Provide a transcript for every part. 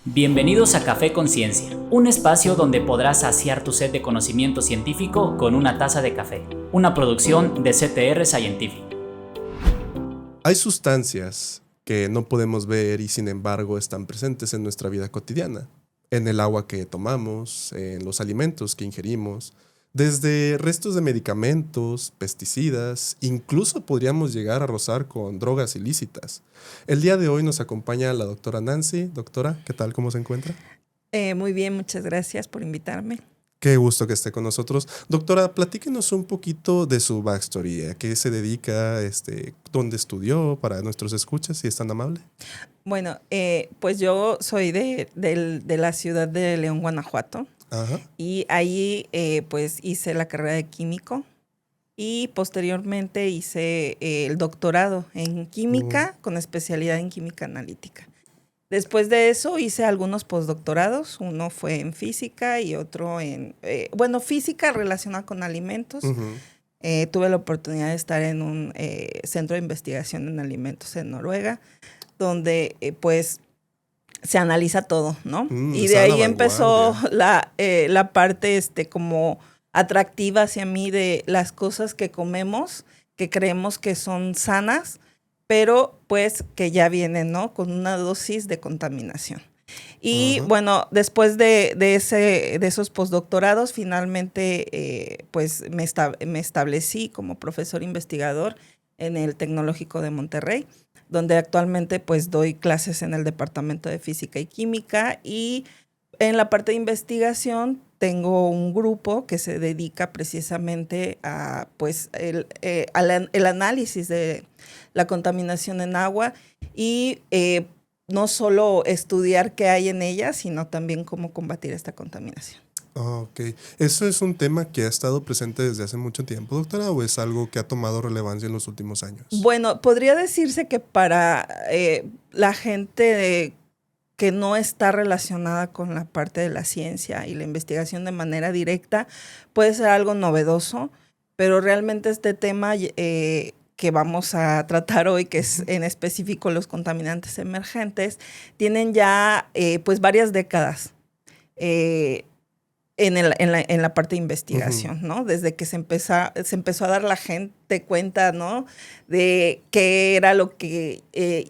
Bienvenidos a Café Conciencia, un espacio donde podrás saciar tu sed de conocimiento científico con una taza de café, una producción de CTR Scientific. Hay sustancias que no podemos ver y sin embargo están presentes en nuestra vida cotidiana, en el agua que tomamos, en los alimentos que ingerimos, desde restos de medicamentos, pesticidas, incluso podríamos llegar a rozar con drogas ilícitas. El día de hoy nos acompaña la doctora Nancy. Doctora, ¿qué tal? ¿Cómo se encuentra? Muy bien, muchas gracias por invitarme. Qué gusto que esté con nosotros. Doctora, platíquenos un poquito de su backstory, a qué se dedica, dónde estudió, para nuestros escuchas, si es tan amable. Bueno, pues yo soy de la ciudad de León, Guanajuato. Ajá. Y ahí pues hice la carrera de químico y posteriormente hice el doctorado en química con especialidad en química analítica. Después de eso hice algunos postdoctorados, uno fue en física y otro en, física relacionada con alimentos. Tuve la oportunidad de estar en un centro de investigación en alimentos en Noruega, donde pues se analiza todo, ¿no? Y de ahí empezó la parte como atractiva hacia mí de las cosas que comemos, que creemos que son sanas, pero pues que ya vienen, ¿no? Con una dosis de contaminación. Y bueno, después de esos postdoctorados, finalmente pues me establecí como profesor investigador en el Tecnológico de Monterrey, donde actualmente pues doy clases en el Departamento de Física y Química, y en la parte de investigación tengo un grupo que se dedica precisamente a pues el análisis de la contaminación en agua y no solo estudiar qué hay en ella, sino también cómo combatir esta contaminación. Ok. ¿Eso es un tema que ha estado presente desde hace mucho tiempo, doctora, o es algo que ha tomado relevancia en los últimos años? Bueno, podría decirse que para la gente que no está relacionada con la parte de la ciencia y la investigación de manera directa, puede ser algo novedoso, pero realmente este tema que vamos a tratar hoy, que es en específico los contaminantes emergentes, tienen ya pues varias décadas en la parte de investigación, ¿no? Desde que se empezó a dar la gente cuenta, ¿no? De qué era lo que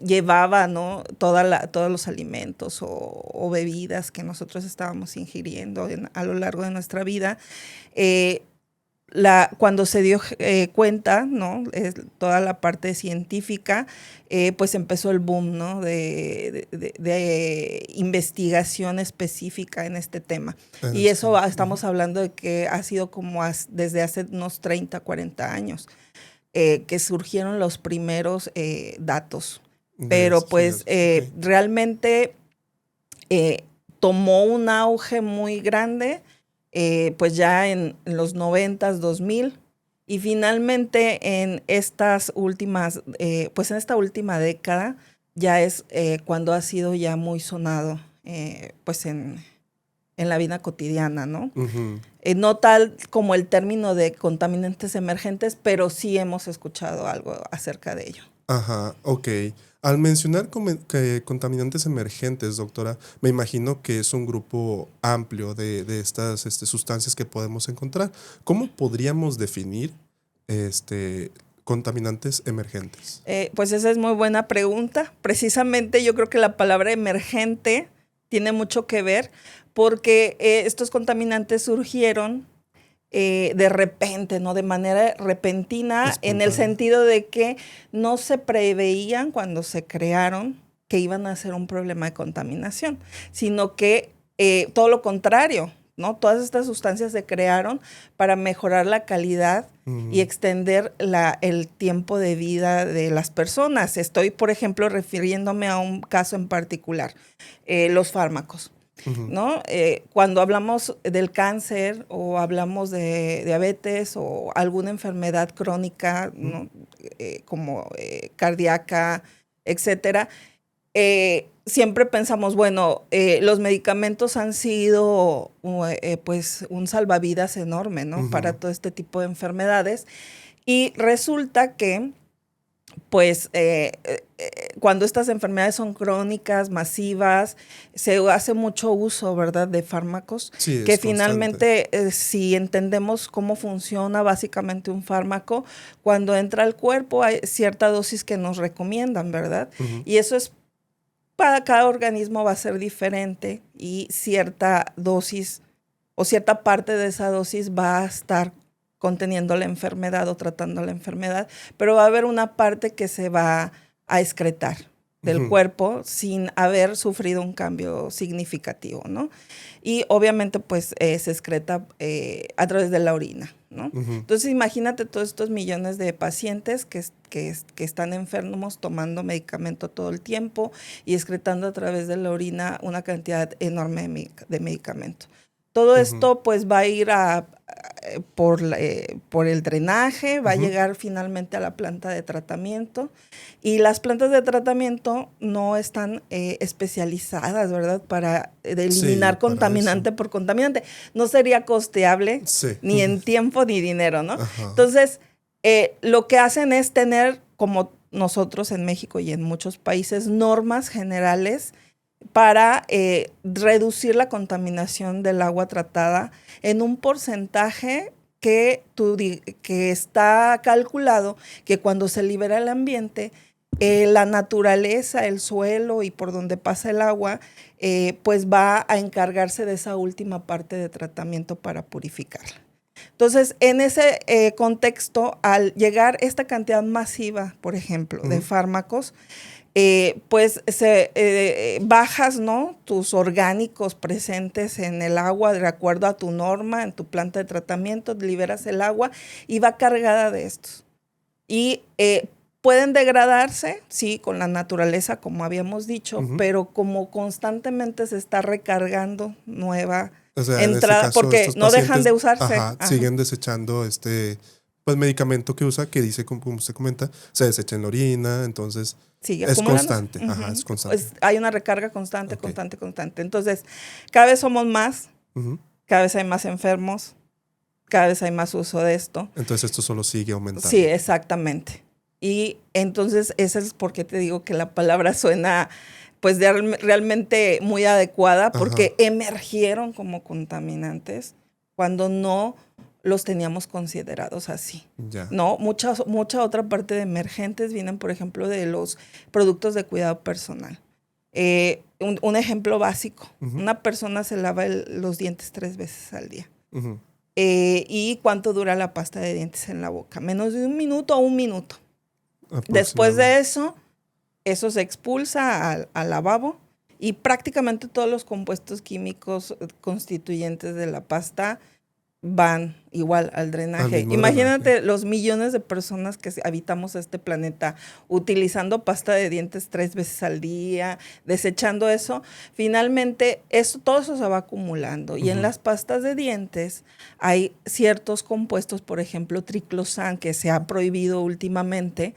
llevaba, ¿no? Todos los alimentos o bebidas que nosotros estábamos ingiriendo a lo largo de nuestra vida. Cuando se dio cuenta, ¿no? Toda la parte científica, pues empezó el boom, ¿no? de investigación específica en este tema. Y eso estamos hablando de que ha sido como desde hace unos 30, 40 años que surgieron los primeros datos. Pero pues realmente tomó un auge muy grande pues ya en los 90s, 2000, y finalmente en estas últimas, pues en esta última década ya es cuando ha sido ya muy sonado pues en la vida cotidiana, ¿no? No tal como el término de contaminantes emergentes, pero sí hemos escuchado algo acerca de ello. Ajá, ok. Al mencionar contaminantes emergentes, doctora, me imagino que es un grupo amplio de estas sustancias que podemos encontrar. ¿Cómo podríamos definir contaminantes emergentes? Pues esa es muy buena pregunta. Precisamente yo creo que la palabra emergente tiene mucho que ver porque estos contaminantes surgieron de repente, ¿no? De manera repentina, en el sentido de que no se preveían cuando se crearon que iban a ser un problema de contaminación, sino que todo lo contrario, ¿no? Todas estas sustancias se crearon para mejorar la calidad y extender el tiempo de vida de las personas. Estoy, por ejemplo, refiriéndome a un caso en particular, los fármacos. ¿No? Cuando hablamos del cáncer o hablamos de diabetes o alguna enfermedad crónica, ¿no? Como cardíaca, etcétera, siempre pensamos, bueno, los medicamentos han sido pues un salvavidas enorme, ¿no? Para todo este tipo de enfermedades, y resulta que pues cuando estas enfermedades son crónicas, masivas, se hace mucho uso, ¿verdad?, de fármacos, Sí, que es finalmente, si entendemos cómo funciona básicamente un fármaco, cuando entra al cuerpo hay cierta dosis que nos recomiendan, ¿verdad? Ujú. Y eso es, para cada organismo va a ser diferente y cierta dosis o cierta parte de esa dosis va a estar conteniendo la enfermedad o tratando la enfermedad, pero va a haber una parte que se va a excretar del Ujú. cuerpo sin haber sufrido un cambio significativo, ¿no? Y obviamente pues se excreta a través de la orina, ¿no? Ujú. Entonces imagínate todos estos millones de pacientes que están enfermos tomando medicamento todo el tiempo y excretando a través de la orina una cantidad enorme de medicamento. Todo Ujú. esto pues va a ir por el drenaje, va a Ujú. llegar finalmente a la planta de tratamiento y las plantas de tratamiento no están especializadas, ¿verdad?, para eliminar Sí, para contaminante eso. por contaminante. No sería costeable Sí. ni en tiempo ni dinero, ¿no? Ajá. Entonces, lo que hacen es tener, como nosotros en México y en muchos países, normas generales para reducir la contaminación del agua tratada en un porcentaje que está calculado que cuando se libera el ambiente, la naturaleza, el suelo y por donde pasa el agua, pues va a encargarse de esa última parte de tratamiento para purificarla. Entonces, en ese contexto, al llegar esta cantidad masiva, por ejemplo, de Ujú. fármacos, pues bajas, ¿no?, tus orgánicos presentes en el agua de acuerdo a tu norma, en tu planta de tratamiento, liberas el agua y va cargada de estos. Y pueden degradarse, sí, con la naturaleza, como habíamos dicho, Ujú. pero como constantemente se está recargando nueva O sea, en este entrada, caso, porque estos no dejan pacientes, de usarse. ajá, Ajá. siguen desechando pues medicamento que usa, que dice, como usted comenta, se desecha en la orina, entonces Sigue es acumulándose. constante, ajá, Ujú. es constante. Pues hay una recarga constante, Ok. constante, constante. Entonces, cada vez somos más, Ujú. cada vez hay más enfermos, cada vez hay más uso de esto. Entonces esto solo sigue aumentando. Sí, exactamente. Y entonces, eso es porque te digo que la palabra suena pues realmente muy adecuada, porque Ajá. emergieron como contaminantes cuando no los teníamos considerados así. Ya. No, mucha otra parte de emergentes vienen, por ejemplo, de los productos de cuidado personal. Un ejemplo básico, Ujú. una persona se lava los dientes 3 veces al día. Ujú. ¿Y cuánto dura la pasta de dientes en la boca? Menos de 1 minuto o 1 minuto. Después de eso se expulsa al lavabo y prácticamente todos los compuestos químicos constituyentes de la pasta van igual al Al drenaje. mismo Imagínate drenaje. los millones de personas que habitamos este planeta utilizando pasta de dientes 3 veces al día, desechando eso. Finalmente, todo eso se va acumulando. Y en Ujú. las pastas de dientes hay ciertos compuestos, por ejemplo, triclosan, que se ha prohibido últimamente,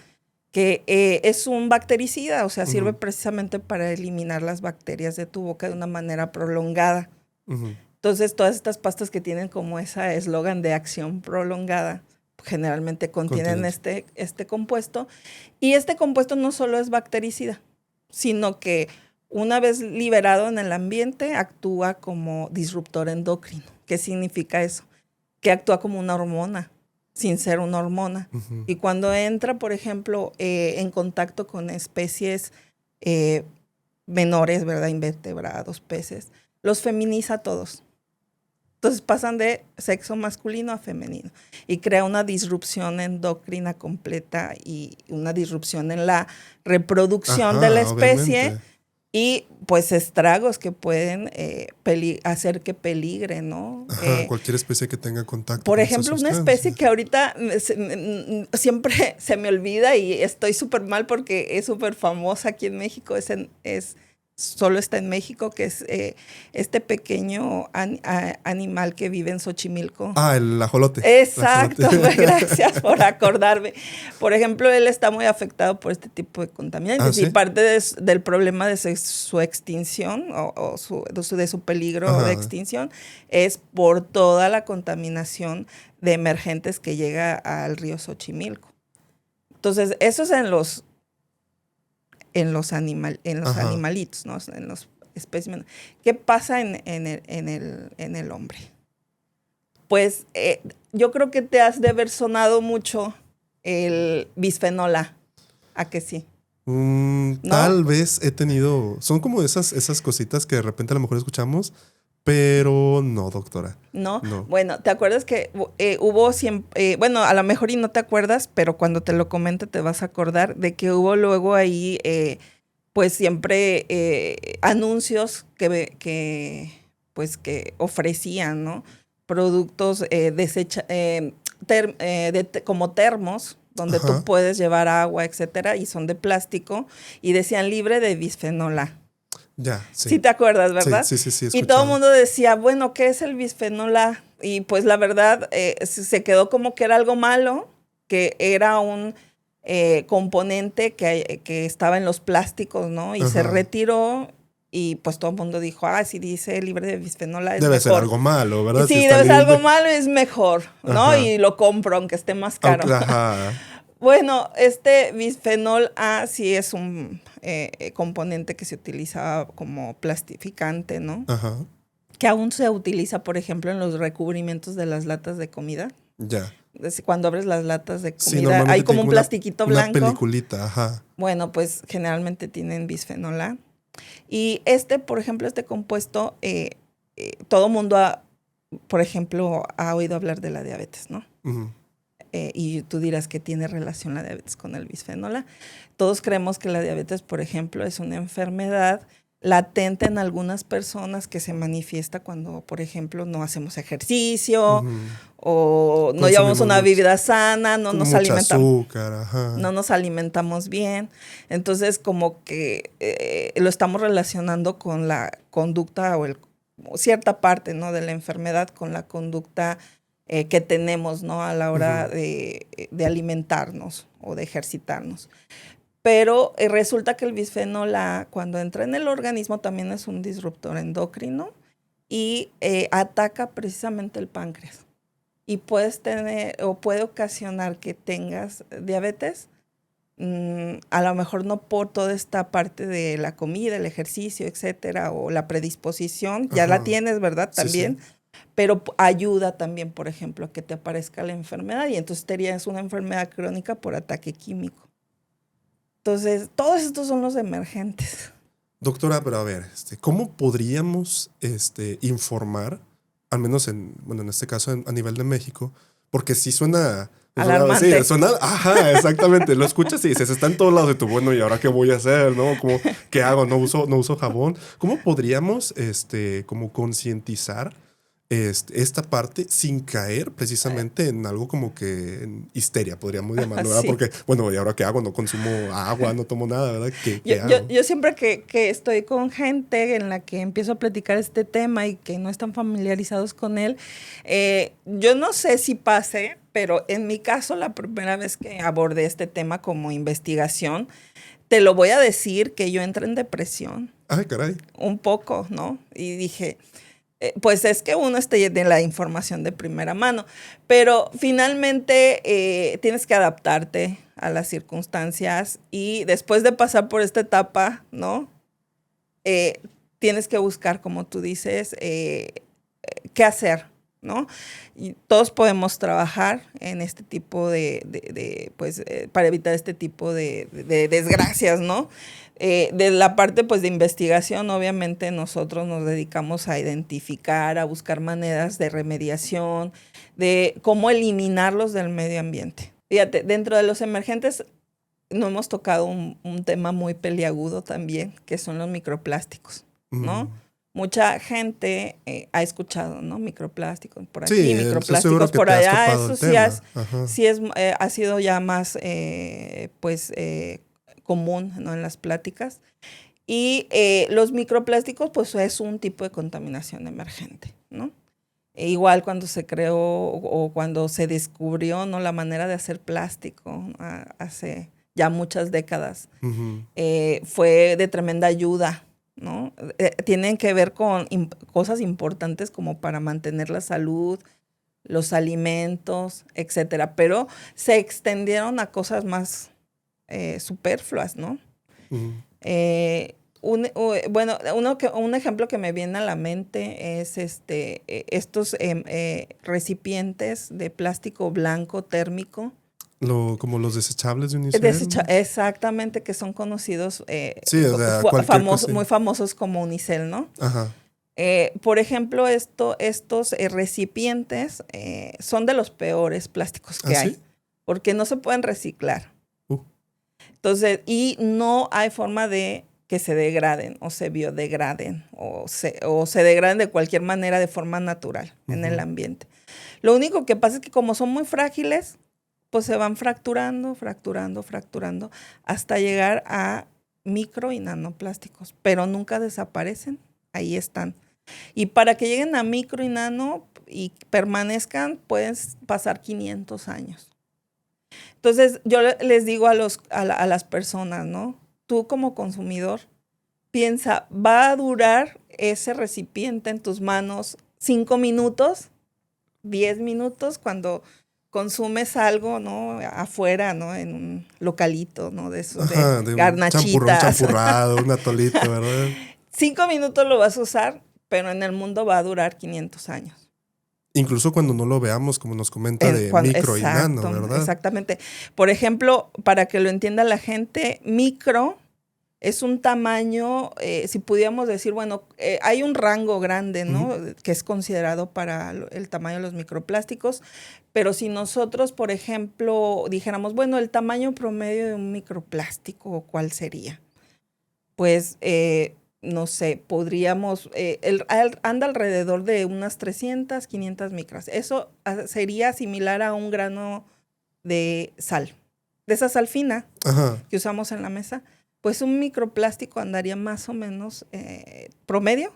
que es un bactericida, o sea, sirve Ujú. precisamente para eliminar las bacterias de tu boca de una manera prolongada. Ujú. Entonces, todas estas pastas que tienen como esa eslogan de acción prolongada, generalmente contienen este compuesto. Y este compuesto no solo es bactericida, sino que una vez liberado en el ambiente, actúa como disruptor endocrino. ¿Qué significa eso? Que actúa como una hormona, sin ser una hormona. Ujú. Y cuando entra, por ejemplo, en contacto con especies menores, ¿verdad?, invertebrados, peces, los feminiza a todos. Entonces pasan de sexo masculino a femenino y crea una disrupción endocrina completa y una disrupción en la reproducción de la Ajá, especie obviamente. y pues estragos que pueden hacer que peligre, ¿no? Ajá, cualquier especie que tenga contacto Por con esa ejemplo, una especie sustancia. que ahorita siempre se me olvida y estoy súper mal porque es súper famosa aquí en México, solo está en México, que es este pequeño animal que vive en Xochimilco. Ah, el ajolote. Exacto, gracias por acordarme. Por ejemplo, él está muy afectado por este tipo de contaminantes ¿Ah, y sí? parte del problema de su extinción o de su peligro de Ajá. extinción es por toda la contaminación de emergentes que llega al río Xochimilco. Entonces, eso es en los en los animalitos, ¿no? En los especímenes. ¿Qué pasa en el hombre? Pues yo creo que te has de haber sonado mucho el bisfenol A. ¿A que sí? ¿No? Tal vez he tenido... Son como esas cositas que de repente a lo mejor escuchamos, pero no, doctora. ¿No? No. Bueno, ¿te acuerdas que hubo siempre... bueno, a lo mejor y no te acuerdas, pero cuando te lo comente te vas a acordar de que hubo luego ahí, pues siempre anuncios que ofrecían, ¿no? Productos como termos, donde tú puedes llevar agua, etcétera, y son de plástico, y decían libre de bisfenol A. Ya, sí. Sí te acuerdas, ¿verdad? Sí. Y todo el mundo decía, bueno, ¿qué es el bisfenol A? Y pues la verdad se quedó como que era algo malo, que era un componente que estaba en los plásticos, ¿no? Y se retiró. Y pues todo el mundo dijo, si dice libre de bisfenol A es debe mejor. ser algo malo, ¿verdad? Sí, si debe ser algo libre. malo y es mejor, ¿no? Y lo compro aunque esté más caro. Bueno, este bisfenol A sí es un componente que se utiliza como plastificante, ¿no? Que aún se utiliza, por ejemplo, en los recubrimientos de las latas de comida. Ya. Cuando abres las latas de comida, hay como un plastiquito blanco. Una peliculita, Bueno, pues generalmente tienen bisfenol A. Y por ejemplo, este compuesto, todo mundo por ejemplo, ha oído hablar de la diabetes, ¿no? Y tú dirás que tiene relación la diabetes con el bisfenol A. Todos creemos que la diabetes, por ejemplo, es una enfermedad latente en algunas personas que se manifiesta cuando, por ejemplo, no hacemos ejercicio o no llevamos una vida sana, no nos alimentamos. Azúcar, no nos alimentamos bien. Entonces, como que lo estamos relacionando con la conducta o cierta parte, ¿no? de la enfermedad con la conducta que tenemos, ¿no? a la hora de alimentarnos o de ejercitarnos. Pero resulta que el bisfenol A, cuando entra en el organismo, también es un disruptor endocrino y ataca precisamente el páncreas. Y puedes tener o puede ocasionar que tengas diabetes, a lo mejor no por toda esta parte de la comida, el ejercicio, etcétera, o la predisposición, ya la tienes, ¿verdad? También. Sí. Pero ayuda también, por ejemplo, a que te aparezca la enfermedad y entonces es una enfermedad crónica por ataque químico. Entonces, todos estos son los emergentes. Doctora, pero a ver, ¿cómo podríamos informar, al menos en este caso a nivel de México? Porque sí suena... alarmante. Sí, suena, exactamente. Lo escuchas y dices, está en todos lados de tu, bueno, ¿y ahora qué voy a hacer? ¿No? Como, ¿qué hago? No uso jabón. ¿Cómo podríamos como concientizar esta parte sin caer precisamente en algo como que en histeria, podríamos llamarlo, ¿verdad? Sí. Porque, bueno, ¿y ahora qué hago? No consumo agua, no tomo nada, ¿verdad? ¿Qué hago? Yo siempre que estoy con gente en la que empiezo a platicar este tema y que no están familiarizados con él, yo no sé si pase, pero en mi caso, la primera vez que abordé este tema como investigación, te lo voy a decir que yo entré en depresión. Ay, caray. Un poco, ¿no? Y dije... pues es que uno tiene la información de primera mano, pero finalmente tienes que adaptarte a las circunstancias y después de pasar por esta etapa, ¿no? Tienes que buscar, como tú dices, qué hacer, ¿no? Y todos podemos trabajar en este tipo para evitar este tipo de desgracias, ¿no? De la parte pues de investigación, obviamente nosotros nos dedicamos a identificar, a buscar maneras de remediación, de cómo eliminarlos del medio ambiente. Fíjate, dentro de los emergentes no hemos tocado un tema muy peliagudo también, que son los microplásticos, ¿no? Mucha gente ha escuchado, ¿no? Microplásticos por aquí, sí, microplásticos por allá. Eso sí ha sido ya más, común, ¿no? En las pláticas. Y los microplásticos, pues es un tipo de contaminación emergente, ¿no? Igual cuando se creó o cuando se descubrió, ¿no? La manera de hacer plástico hace ya muchas décadas, fue de tremenda ayuda, ¿no? Tienen que ver con cosas importantes como para mantener la salud, los alimentos, etcétera. Pero se extendieron a cosas más superfluas, ¿no? Un ejemplo que me viene a la mente es estos recipientes de plástico blanco térmico. Como los desechables de Unicel. Exactamente, que son conocidos, Sí, o sea, cualquier cosa. muy famosos como Unicel, ¿no? Ajá. Por ejemplo, estos recipientes son de los peores plásticos que hay, ¿sí? porque no se pueden reciclar. Uh. Entonces, y no hay forma de que se degraden o se biodegraden o se degraden de cualquier manera de forma natural en el ambiente. Lo único que pasa es que como son muy frágiles, pues se van fracturando hasta llegar a micro y nanoplásticos, pero nunca desaparecen, ahí están. Y para que lleguen a micro y nano y permanezcan, pueden pasar 500 años. Entonces, yo les digo a las personas, ¿no? Tú como consumidor, piensa, ¿va a durar ese recipiente en tus manos 5 minutos, 10 minutos cuando consumes algo, ¿no? Afuera, ¿no? En un localito, ¿no? De esos, de garnachitas. Un champurrado, un atolito, ¿verdad? 5 minutos lo vas a usar, pero en el mundo va a durar 500 años. Incluso cuando no lo veamos, como nos comenta, micro y nano, ¿verdad? Exactamente. Por ejemplo, para que lo entienda la gente, micro es un tamaño, si pudiéramos decir, bueno, hay un rango grande, ¿no? Que es considerado para el tamaño de los microplásticos, pero si nosotros, por ejemplo, dijéramos, bueno, el tamaño promedio de un microplástico, ¿cuál sería? Pues, no sé, podríamos, anda alrededor de unas 300, 500 micras. Eso sería similar a un grano de sal, de esa sal fina que usamos en la mesa. Pues un microplástico andaría más o menos promedio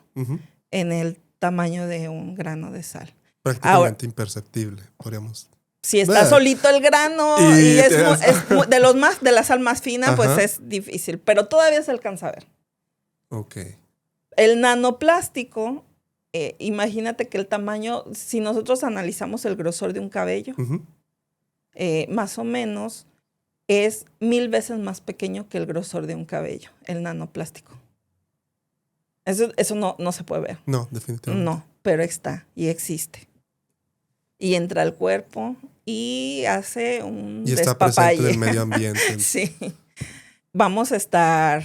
en el tamaño de un grano de sal. Prácticamente imperceptible, podríamos. Si está solito el grano y es de la sal más fina, pues es difícil, pero todavía se alcanza a ver. Ok. El nanoplástico, imagínate que el tamaño, si nosotros analizamos el grosor de un cabello, más o menos es 1000 veces más pequeño que el grosor de un cabello, el nanoplástico. Eso no se puede ver. No, definitivamente. No, pero está y existe. Y entra al cuerpo y hace un y está despapalle. presente en el medio ambiente. Sí. Vamos a estar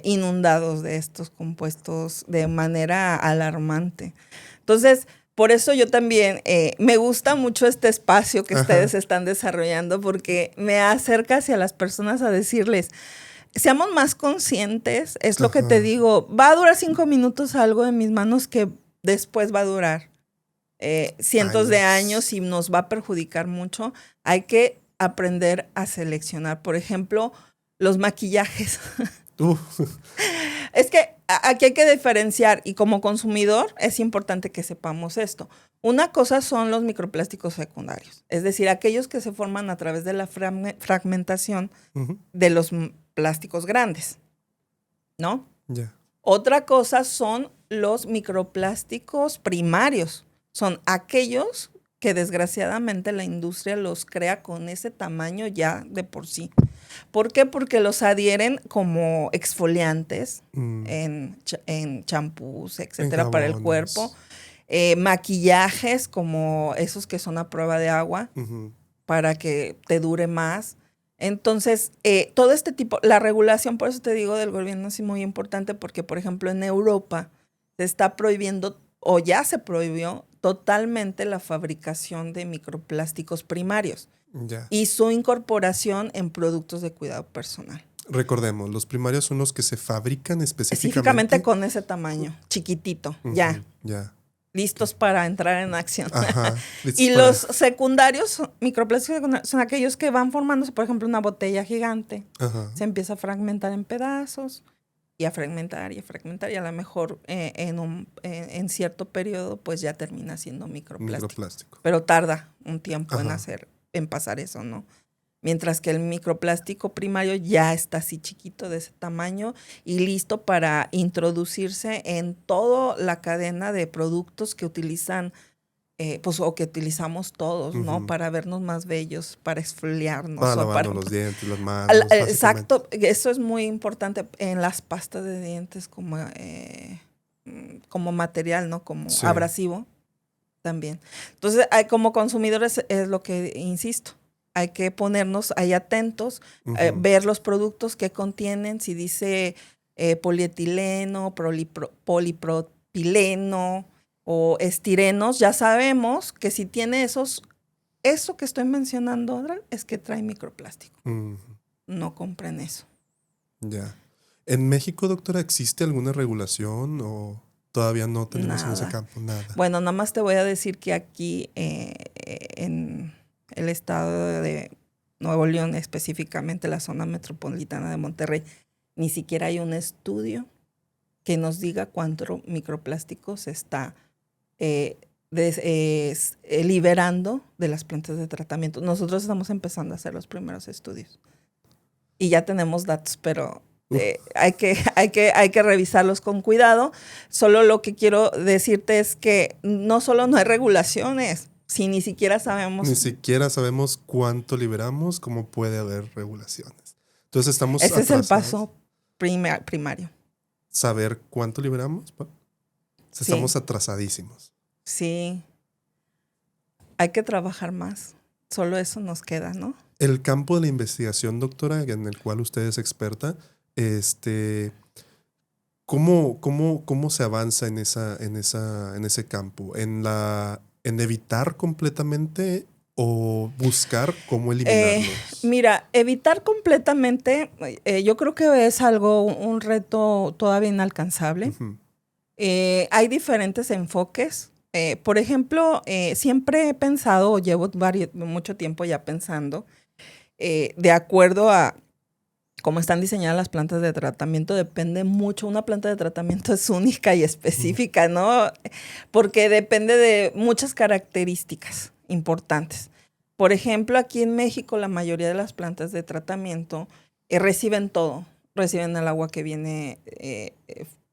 inundados de estos compuestos de manera alarmante. Entonces, por eso yo también me gusta mucho este espacio que ustedes están desarrollando, porque me acerca hacia las personas a decirles, seamos más conscientes, es lo que te digo, va a durar 5 minutos algo en mis manos que después va a durar cientos de años y nos va a perjudicar mucho. Hay que aprender a seleccionar, por ejemplo, los maquillajes. Es que aquí hay que diferenciar, y como consumidor es importante que sepamos esto. Una cosa son los microplásticos secundarios, es decir, aquellos que se forman a través de la fragmentación de los plásticos grandes, ¿no? Yeah. Otra cosa son los microplásticos primarios, son aquellos que desgraciadamente la industria los crea con ese tamaño ya de por sí. ¿Por qué? Porque los adhieren como exfoliantes en champús, etcétera, para el cuerpo. Maquillajes como esos que son a prueba de agua para que te dure más. Entonces, todo este tipo, la regulación, por eso te digo, del gobierno es muy importante porque, por ejemplo, en Europa se está prohibiendo o ya se prohibió totalmente la fabricación de microplásticos primarios. Ya. Y su incorporación en productos de cuidado personal. Recordemos, los primarios son los que se fabrican específicamente con ese tamaño, chiquitito, ya. Listos para entrar en acción. Y los secundarios, microplásticos secundarios, son aquellos que van formándose, por ejemplo, una botella gigante. Se empieza a fragmentar en pedazos y a fragmentar y a lo mejor en cierto periodo pues ya termina siendo microplástico. Pero tarda un tiempo en pasar eso, ¿no? Mientras que el microplástico primario ya está así chiquito de ese tamaño y listo para introducirse en toda la cadena de productos que utilizan pues o que utilizamos todos, ¿no? Ujú. Para vernos más bellos, para exfoliarnos. Para o para, lavarnos los dientes, las manos, básicamente. exacto, eso es muy importante en las pastas de dientes como material, ¿no? Como Sí. abrasivo también. Entonces, como consumidores es lo que insisto. Hay que ponernos ahí atentos, Ujú. ver los productos que contienen, si dice polietileno, polipropileno o estirenos, ya sabemos que si tiene eso que estoy mencionando ahora es que trae microplástico. Ujú. No compren eso. Ya. ¿En México, doctora, existe alguna regulación o todavía no tenemos en ese Nada. campo nada? Bueno, nada más te voy a decir que aquí en el estado de Nuevo León, específicamente la zona metropolitana de Monterrey, ni siquiera hay un estudio que nos diga cuánto microplástico se está liberando de las plantas de tratamiento. Nosotros estamos empezando a hacer los primeros estudios y ya tenemos datos, pero hay que revisarlos con cuidado. Solo lo que quiero decirte es que no solo no hay regulaciones, si ni siquiera sabemos. Ni siquiera sabemos cuánto liberamos, cómo puede haber regulaciones. Entonces estamos Ese es el atrasados. paso primario. ¿Saber cuánto liberamos? Sí. Estamos atrasadísimos. Sí. Hay que trabajar más. Solo eso nos queda, ¿no? El campo de la investigación, doctora, en el cual usted es experta, ¿cómo se avanza en ese campo? ¿En evitar completamente o buscar cómo eliminarlos? Mira, evitar completamente, yo creo que es un reto todavía inalcanzable. Ujú. Hay diferentes enfoques. Por ejemplo, siempre he pensado, o llevo mucho tiempo ya pensando, de acuerdo a cómo están diseñadas las plantas de tratamiento, depende mucho. Una planta de tratamiento es única y específica, ¿no? Porque depende de muchas características importantes. Por ejemplo, aquí en México, la mayoría de las plantas de tratamiento reciben todo. Reciben el agua que viene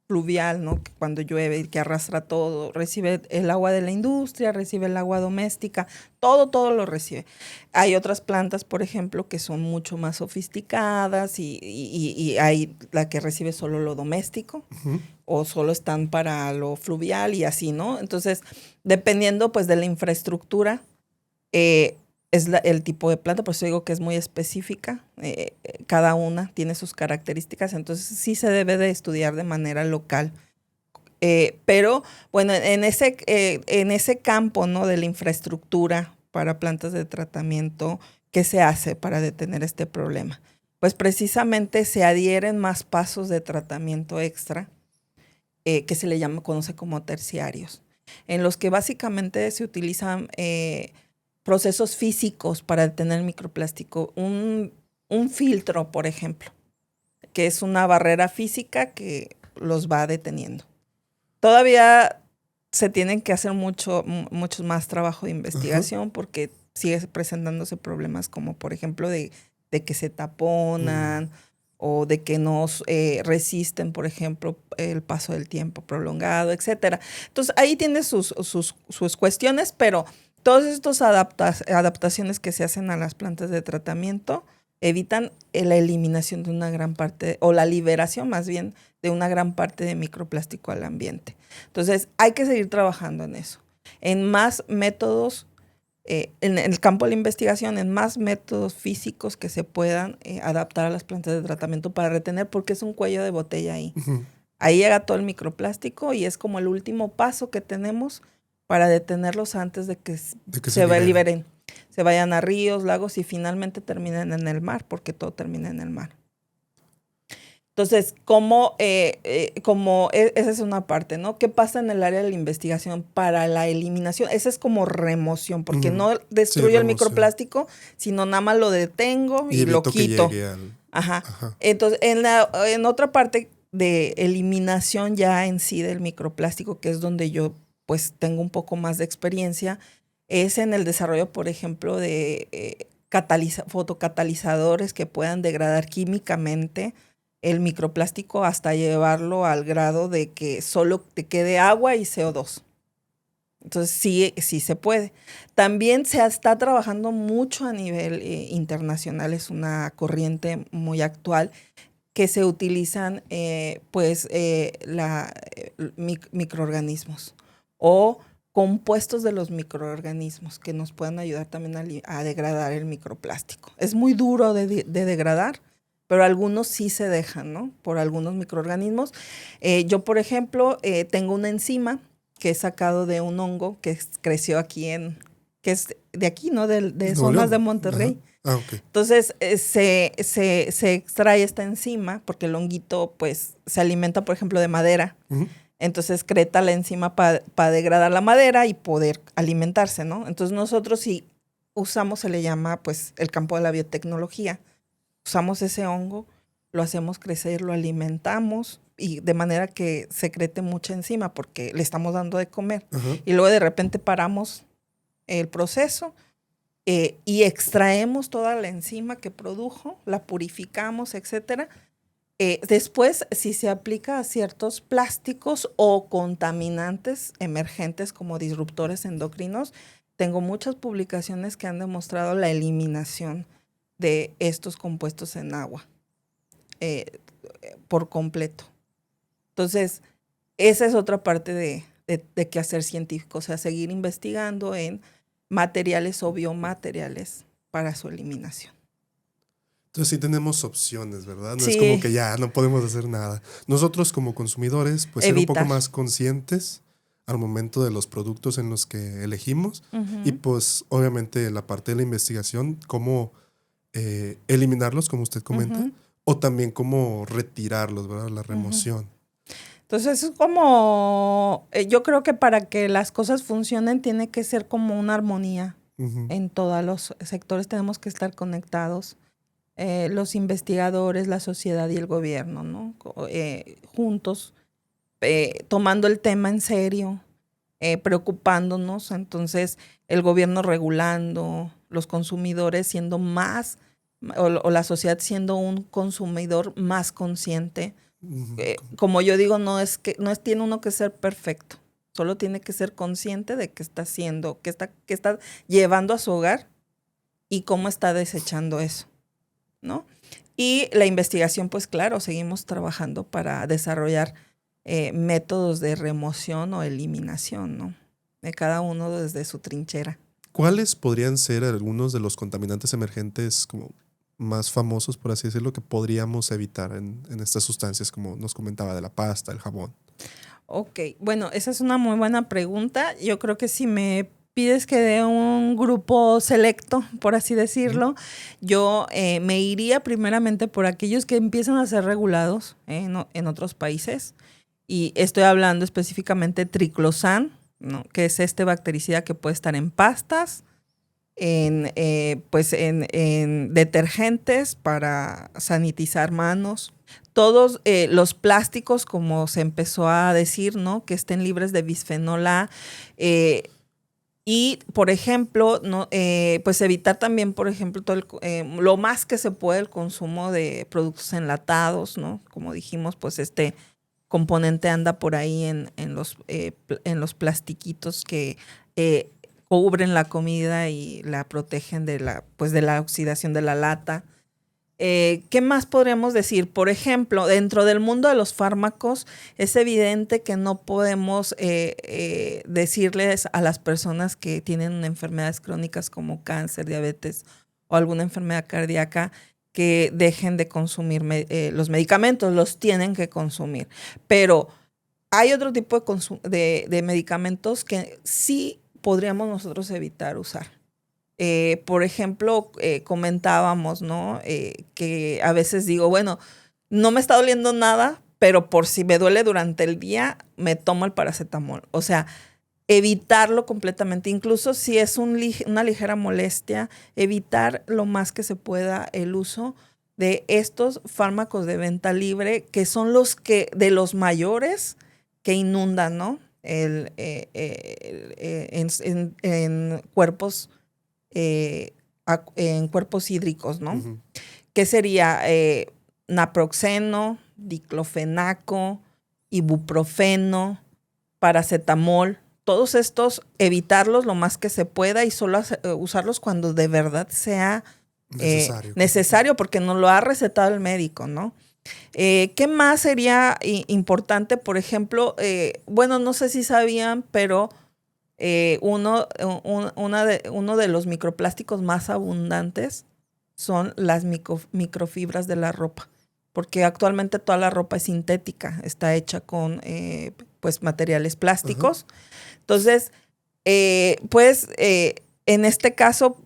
fluvial, ¿no? Que cuando llueve y que arrastra todo. Recibe el agua de la industria, recibe el agua doméstica, todo lo recibe. Hay otras plantas, por ejemplo, que son mucho más sofisticadas y hay la que recibe solo lo doméstico Ujú. o solo están para lo fluvial y así, ¿no? Entonces, dependiendo pues de la infraestructura, es el tipo de planta, por eso digo que es muy específica, cada una tiene sus características, entonces sí se debe de estudiar de manera local. Pero bueno, en ese campo, ¿no? De la infraestructura para plantas de tratamiento, ¿qué se hace para detener este problema? Pues precisamente se adhieren más pasos de tratamiento extra que se le conoce como terciarios, en los que básicamente se utilizan procesos físicos para detener el microplástico. Un filtro, por ejemplo, que es una barrera física que los va deteniendo. Todavía se tienen que hacer mucho más trabajo de investigación porque sigue presentándose problemas como, por ejemplo, de que se taponan o de que no resisten, por ejemplo, el paso del tiempo prolongado, etcétera. Entonces, ahí tiene sus cuestiones, pero todas estas adaptaciones que se hacen a las plantas de tratamiento evitan la eliminación de una gran parte, o la liberación más bien, de una gran parte de microplástico al ambiente. Entonces, hay que seguir trabajando en eso, en más métodos, en el campo de la investigación, en más métodos físicos que se puedan adaptar a las plantas de tratamiento para retener, porque es un cuello de botella ahí. Ujú. Ahí llega todo el microplástico y es como el último paso que tenemos para detenerlos antes de que se liberen. Se vayan a ríos, lagos y finalmente terminen en el mar, porque todo termina en el mar. Entonces, esa es una parte, ¿no? ¿Qué pasa en el área de la investigación para la eliminación? Esa es como remoción, porque no destruyo el microplástico, sino nada más lo detengo y lo quito. Que llegue al... Ajá. Entonces, en otra parte de eliminación ya en sí del microplástico, que es donde yo pues tengo un poco más de experiencia, es en el desarrollo, por ejemplo, de fotocatalizadores que puedan degradar químicamente el microplástico hasta llevarlo al grado de que solo te quede agua y CO2. Entonces sí se puede. También se está trabajando mucho a nivel internacional, es una corriente muy actual que se utilizan microorganismos o compuestos de los microorganismos que nos puedan ayudar también a degradar el microplástico. Es muy duro de degradar, pero algunos sí se dejan, ¿no? Por algunos microorganismos. Yo, por ejemplo, tengo una enzima que he sacado de un hongo que creció aquí que es de aquí, ¿no? De zonas de Monterrey. Ajá. Ah, ok. Entonces, se extrae esta enzima porque el honguito, pues, se alimenta, por ejemplo, de madera. Uh-huh. Entonces, excreta la enzima para degradar la madera y poder alimentarse, ¿no? Entonces, nosotros si usamos, se le llama, pues, el campo de la biotecnología. Usamos ese hongo, lo hacemos crecer, lo alimentamos y de manera que secrete mucha enzima porque le estamos dando de comer. Uh-huh. Y luego de repente paramos el proceso y extraemos toda la enzima que produjo, la purificamos, etcétera. Después, si se aplica a ciertos plásticos o contaminantes emergentes como disruptores endocrinos, tengo muchas publicaciones que han demostrado la eliminación de estos compuestos en agua por completo. Entonces, esa es otra parte de quehacer científico, o sea, seguir investigando en materiales o biomateriales para su eliminación. Entonces sí tenemos opciones, ¿verdad? No Sí. es como que ya no podemos hacer nada. Nosotros como consumidores, pues ser un poco más conscientes al momento de los productos en los que elegimos. Uh-huh. Y pues obviamente la parte de la investigación, cómo eliminarlos, como usted comenta, uh-huh. O también cómo retirarlos, ¿verdad? La remoción. Uh-huh. Entonces es como, yo creo que para que las cosas funcionen tiene que ser como una armonía. Uh-huh. En todos los sectores tenemos que estar conectados. Los investigadores, la sociedad y el gobierno, ¿no? Juntos, tomando el tema en serio, preocupándonos. Entonces, el gobierno regulando, los consumidores siendo más, o la sociedad siendo un consumidor más consciente. Uh-huh. Como yo digo, tiene uno que ser perfecto, solo tiene que ser consciente de qué está haciendo, qué está llevando a su hogar y cómo está desechando eso, ¿no? Y la investigación, pues claro, seguimos trabajando para desarrollar métodos de remoción o eliminación, ¿no? De cada uno desde su trinchera. ¿Cuáles podrían ser algunos de los contaminantes emergentes como más famosos, por así decirlo, que podríamos evitar en estas sustancias, como nos comentaba, de la pasta, el jabón? Ok, bueno, esa es una muy buena pregunta. Yo creo que si me pides que dé un grupo selecto, por así decirlo, yo me iría primeramente por aquellos que empiezan a ser regulados en otros países. Y estoy hablando específicamente de triclosan, ¿no? Que es este bactericida que puede estar en pastas, en detergentes para sanitizar manos. Todos los plásticos, como se empezó a decir, ¿no? Que estén libres de bisfenol A. Y, por ejemplo, ¿no? Pues evitar también, por ejemplo, lo más que se puede el consumo de productos enlatados, ¿no? Como dijimos, pues este componente anda por ahí en los plastiquitos que cubren la comida y la protegen de la oxidación de la lata. ¿Qué más podríamos decir? Por ejemplo, dentro del mundo de los fármacos es evidente que no podemos decirles a las personas que tienen enfermedades crónicas como cáncer, diabetes o alguna enfermedad cardíaca que dejen de consumir los medicamentos, los tienen que consumir. Pero hay otro tipo de medicamentos que sí podríamos nosotros evitar usar. Por ejemplo, comentábamos, ¿no? Que a veces digo, bueno, no me está doliendo nada, pero por si me duele durante el día, me tomo el paracetamol. O sea, evitarlo completamente. Incluso si es una ligera molestia, evitar lo más que se pueda el uso de estos fármacos de venta libre, que son de los mayores que inundan, ¿no? En cuerpos en cuerpos hídricos, ¿no? Uh-huh. ¿Qué sería? Naproxeno, diclofenaco, ibuprofeno, paracetamol. todos estos evitarlos lo más que se pueda y solo usarlos cuando de verdad sea necesario, porque nos lo ha recetado el médico, ¿no? ¿Qué más sería importante? Por ejemplo, bueno, no sé si sabían, pero uno de los microplásticos más abundantes son las microfibras de la ropa, porque actualmente toda la ropa es sintética, está hecha con pues materiales plásticos. Entonces, en este caso,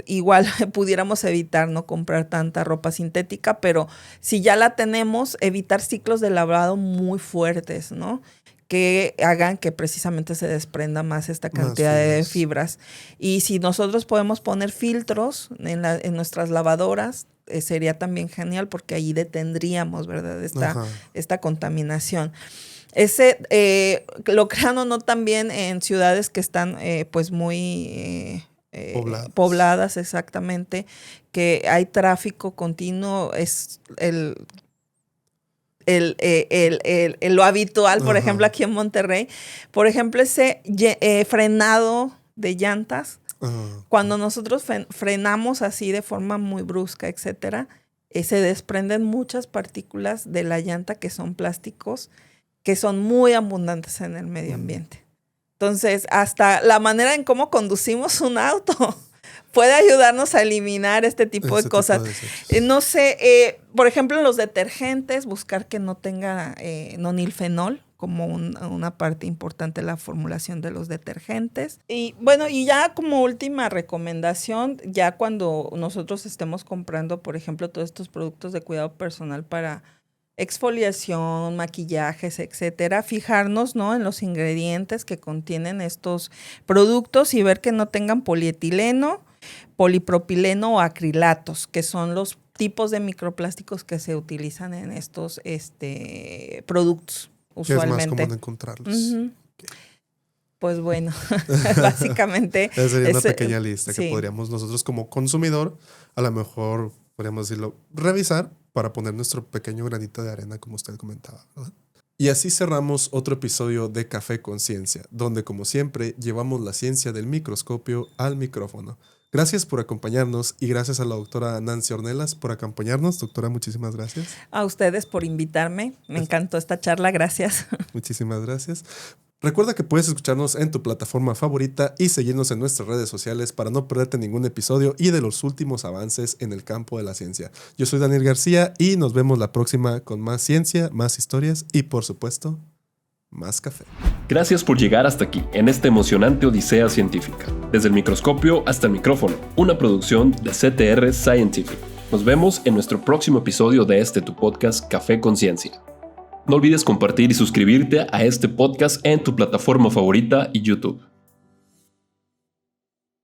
igual pudiéramos evitar no comprar tanta ropa sintética, pero si ya la tenemos, evitar ciclos de lavado muy fuertes, ¿no? Que hagan que precisamente se desprenda más esta cantidad de fibras. Y si nosotros podemos poner filtros en nuestras lavadoras, sería también genial, porque ahí detendríamos, ¿verdad? Esta contaminación. Lo crean o no también en ciudades que están pues muy pobladas, exactamente, que hay tráfico continuo, es lo habitual, por ejemplo, aquí en Monterrey. Por ejemplo, ese frenado de llantas, cuando nosotros frenamos así de forma muy brusca, etcétera, se desprenden muchas partículas de la llanta que son plásticos, que son muy abundantes en el medio ambiente. Entonces, hasta la manera en cómo conducimos un auto puede ayudarnos a eliminar este tipo de cosas. No sé, por ejemplo, en los detergentes, buscar que no tenga nonilfenol como una parte importante de la formulación de los detergentes. Y bueno, y ya como última recomendación, ya cuando nosotros estemos comprando, por ejemplo, todos estos productos de cuidado personal para exfoliación, maquillajes, etcétera, fijarnos, ¿no?, en los ingredientes que contienen estos productos y ver que no tengan polietileno, polipropileno o acrilatos, que son los tipos de microplásticos que se utilizan en estos productos usualmente. Es más común encontrarlos. Okay. Pues bueno, básicamente esa sería una pequeña lista que podríamos nosotros como consumidor, a lo mejor podríamos decirlo, revisar para poner nuestro pequeño granito de arena, como usted comentaba, ¿verdad? Y así cerramos otro episodio de Café con Ciencia, donde como siempre llevamos la ciencia del microscopio al micrófono. Gracias por acompañarnos y gracias a la doctora Nancy Ornelas por acompañarnos. Doctora, muchísimas gracias. A ustedes por invitarme. Me encantó esta charla. Gracias. Muchísimas gracias. Recuerda que puedes escucharnos en tu plataforma favorita y seguirnos en nuestras redes sociales para no perderte ningún episodio y de los últimos avances en el campo de la ciencia. Yo soy Daniel García y nos vemos la próxima con más ciencia, más historias y, por supuesto, más café. Gracias por llegar hasta aquí en esta emocionante odisea científica. Desde el microscopio hasta el micrófono, una producción de CTR Scientific. Nos vemos en nuestro próximo episodio de tu podcast Café con Ciencia. No olvides compartir y suscribirte a este podcast en tu plataforma favorita y YouTube.